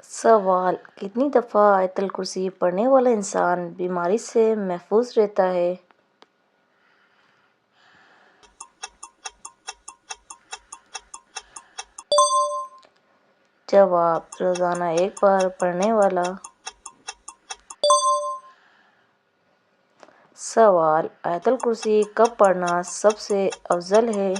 سوال: کتنی دفعہ آیت الکرسی پڑھنے والا انسان بیماری سے محفوظ رہتا ہے؟ جواب: روزانہ ایک بار پڑھنے والا۔ سوال: آیت الکرسی کب پڑھنا سب سے افضل ہے؟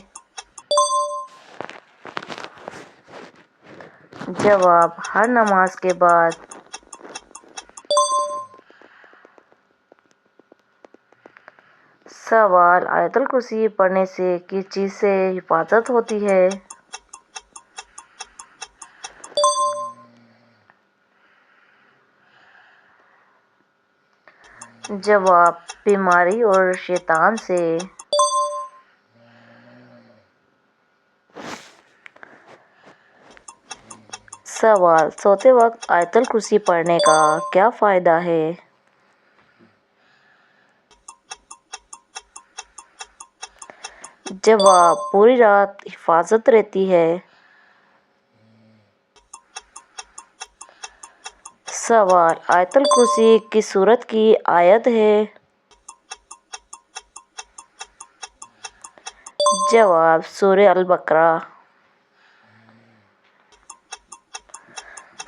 جواب: ہر نماز کے بعد۔ سوال: آیت الکرسی پڑھنے سے کس چیز سے حفاظت ہوتی ہے؟ جواب: بیماری اور شیطان سے۔ سوال: سوتے وقت آیت الکرسی پڑھنے کا کیا فائدہ ہے؟ جواب: پوری رات حفاظت رہتی ہے۔ سوال: آیت الکرسی کس سورت کی آیت ہے؟ جواب: سورہ البقرہ۔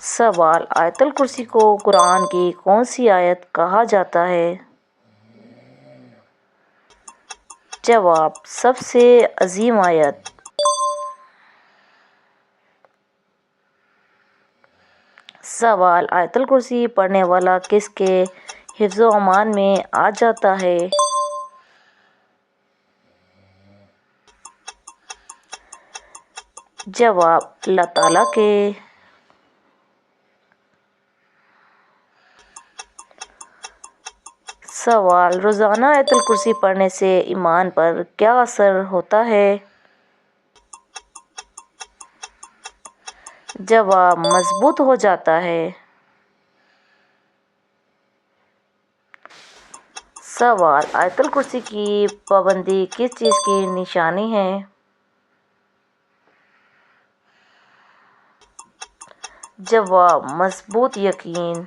سوال: آیت الکرسی کو قرآن کی کون سی آیت کہا جاتا ہے؟ جواب: سب سے عظیم آیت۔ سوال: آیت الکرسی پڑھنے والا کس کے حفظ و امان میں آ جاتا ہے؟ جواب: اللہ تعالیٰ کے۔ سوال: روزانہ آیت الکرسی پڑھنے سے ایمان پر کیا اثر ہوتا ہے؟ جواب: مضبوط ہو جاتا ہے۔ سوال: آیت الکرسی کی پابندی کس چیز کی نشانی ہے؟ جواب: مضبوط یقین۔